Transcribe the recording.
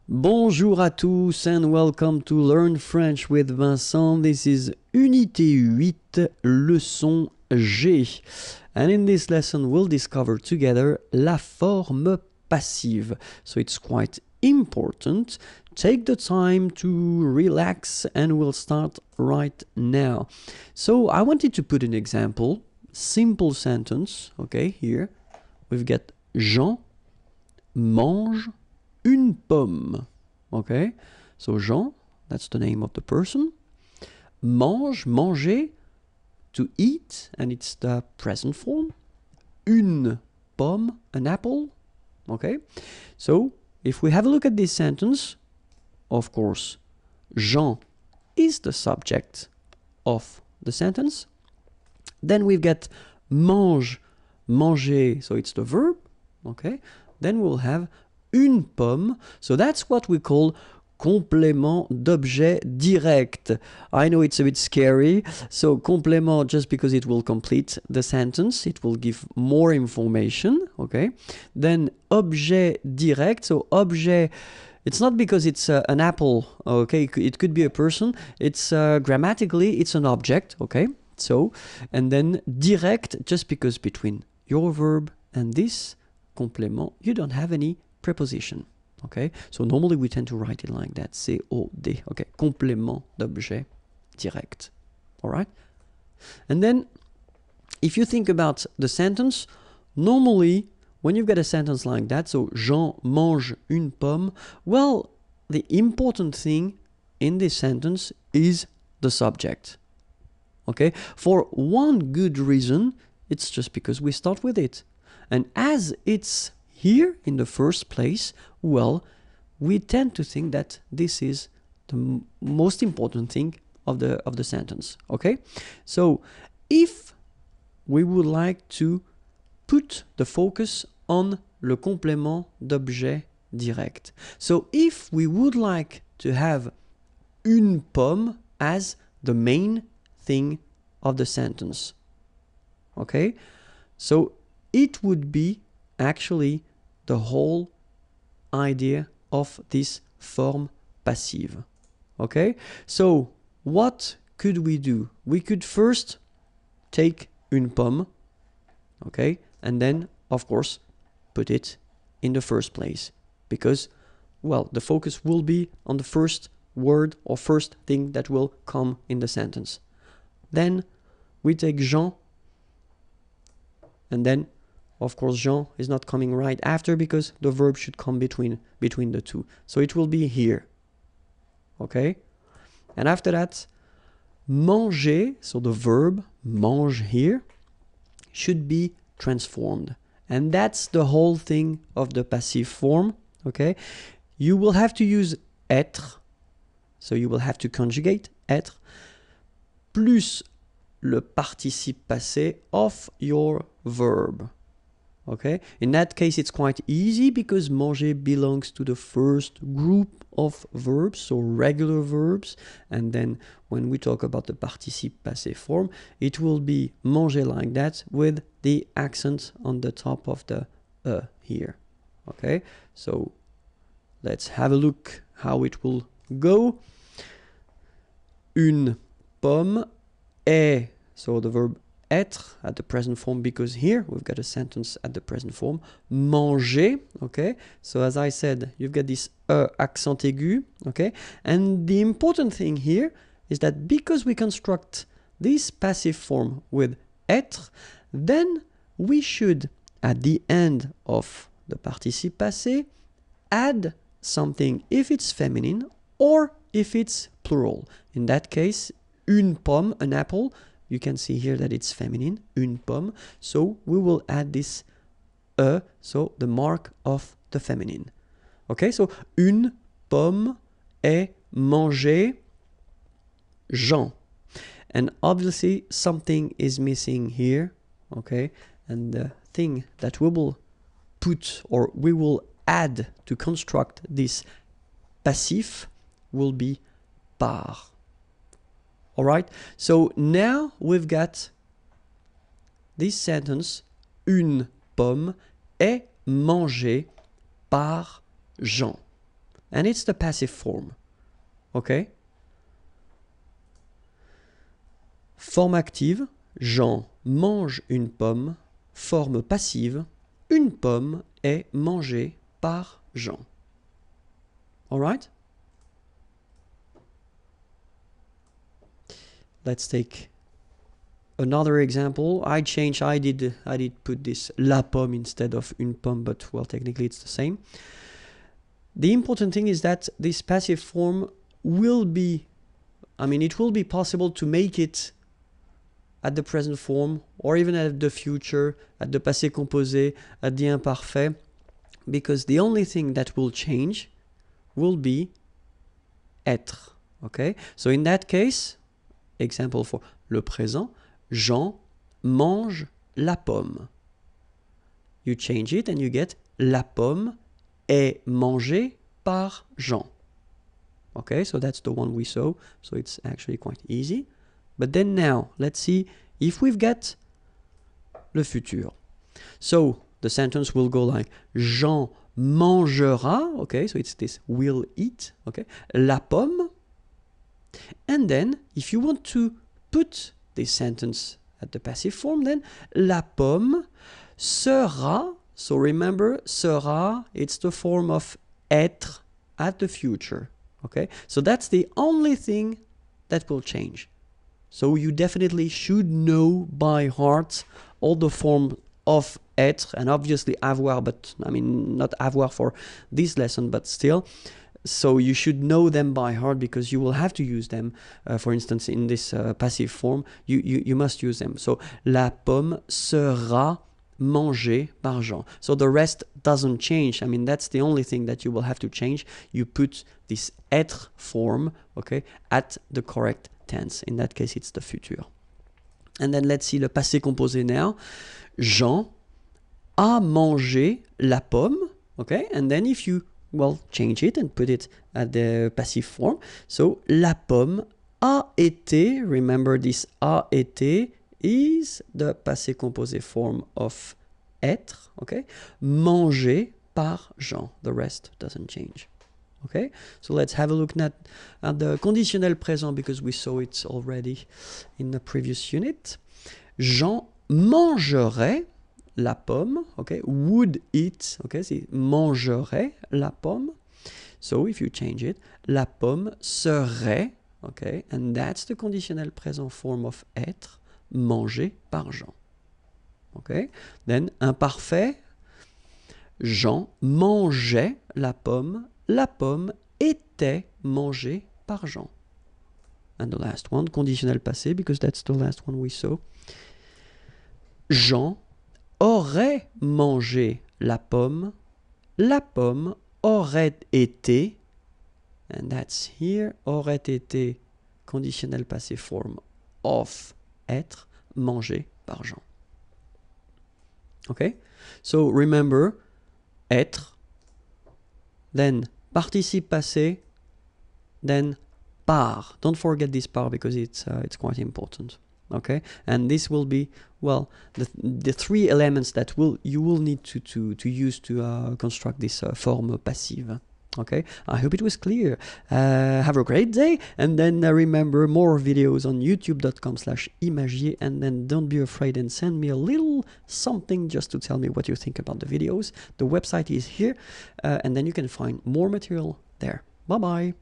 Bonjour à tous and welcome to Learn French with Vincent. This is Unité 8, Leçon G. And in this lesson we'll discover together la forme passive. So it's quite important. Take the time to relax and we'll start right now. So I wanted to put an example, simple sentence, okay, here. We've got Jean mange une pomme, okay? So Jean, that's the name of the person. Mange, manger, to eat, and it's the present form. Une pomme, an apple, okay? So if we have a look at this sentence, of course, Jean is the subject of the sentence. Then we've got mange, manger, so it's the verb, okay? Then we'll have une pomme, so that's what we call complément d'objet direct. I know it's a bit scary, so complément just because it will complete the sentence, it will give more information, okay? Then objet direct, so objet, it's not because it's an apple, okay? It could be a person, it's grammatically, it's an object, okay? So, and then direct, just because between your verb and this complément, you don't have any preposition, okay? So normally we tend to write it like that, C-O-D, okay? Complément d'objet direct, all right? And then if you think about the sentence, normally when you've got a sentence like that, so Jean mange une pomme, well, the important thing in this sentence is the subject, okay? For one good reason, it's just because we start with it. And as it's here in the first place, well, we tend to think that this is the most important thing of the sentence, okay? So if we would like to put the focus on le complément d'objet direct. So if we would like to have une pomme as the main thing of the sentence, okay? So it would be actually the whole idea of this form passive, okay? So what could we do? We could first take une pomme, okay? And then, of course, put it in the first place because, well, the focus will be on the first word or first thing that will come in the sentence. Then we take Jean, and then of course, Jean is not coming right after because the verb should come between the two. So it will be here, okay? And after that, manger, so the verb mange here, should be transformed. And that's the whole thing of the passive form, okay? You will have to use être, so you will have to conjugate être, plus le participe passé of your verb. Okay, in that case it's quite easy because manger belongs to the first group of verbs, so regular verbs, and then when we talk about the participe passé form, it will be manger like that with the accent on the top of the here. Okay, so let's have a look how it will go. Une pomme est, so the verb être at the present form, because here we've got a sentence at the present form. Manger, okay? So as I said, you've got this accent aigu, okay? And the important thing here is that because we construct this passive form with être, then we should, at the end of the participe passé, add something if it's feminine or if it's plural. In that case, une pomme, an apple, you can see here that it's feminine, une pomme. So we will add this so the mark of the feminine. Okay, so une pomme est mangée Jean. And obviously something is missing here, okay? And the thing that we will put or we will add to construct this passif will be par. All right, so now we've got this sentence, une pomme est mangée par Jean. and it's the passive form. Okay? Forme active, Jean mange une pomme. Forme passive, une pomme est mangée par Jean. Alright? Let's take another example. I did put this la pomme instead of une pomme, but well, technically it's the same. The important thing is that this passive form will be, it will be possible to make it at the present form, or even at the future, at the passé composé, at the imparfait, because the only thing that will change will be être. Okay? So in that case, example for le présent, Jean mange la pomme. You change it and you get la pomme est mangée par Jean. Okay, so that's the one we saw, so it's actually quite easy. But then now, let's see if we've got le futur. So the sentence will go like Jean mangera, okay, so it's this will eat, okay, la pomme. And then if you want to put this sentence at the passive form, then la pomme sera, so remember sera, it's the form of être at the future, okay? So that's the only thing that will change. So you definitely should know by heart all the form of être, and obviously avoir, but not avoir for this lesson, but still. So you should know them by heart because you will have to use them. For instance, in this passive form, you must use them. So la pomme sera mangée par Jean. So the rest doesn't change. That's the only thing that you will have to change. You put this être form, okay, at the correct tense. In that case, it's the futur. And then let's see le passé composé now. Jean a mangé la pomme, okay? And then if you, change it and put it at the passive form. So, la pomme a été, remember this a été is the passé composé form of être, okay? Mangé par Jean. The rest doesn't change. Okay, so let's have a look at the conditionnel présent because we saw it already in the previous unit. Jean mangerait la pomme, okay, would eat, okay, c'est mangerait la pomme. So if you change it, la pomme serait, okay, and that's the conditionnel présent form of être, mangé par Jean. Okay, then imparfait, Jean mangeait la pomme était mangée par Jean. And the last one, conditionnel passé, because that's the last one we saw. Jean aurait mangé la pomme aurait été, and that's here, aurait été, conditionnel passé form of être, mangé par Jean. Okay? So remember, être, then participe passé, then par. Don't forget this par because it's quite important. Okay, and this will be the three elements that you will need to use to construct this forme passive. Okay, I hope it was clear. Have a great day, and then remember more videos on youtube.com/IMAGIERS, and then don't be afraid and send me a little something just to tell me what you think about the videos. The website is here, and then you can find more material there. Bye bye.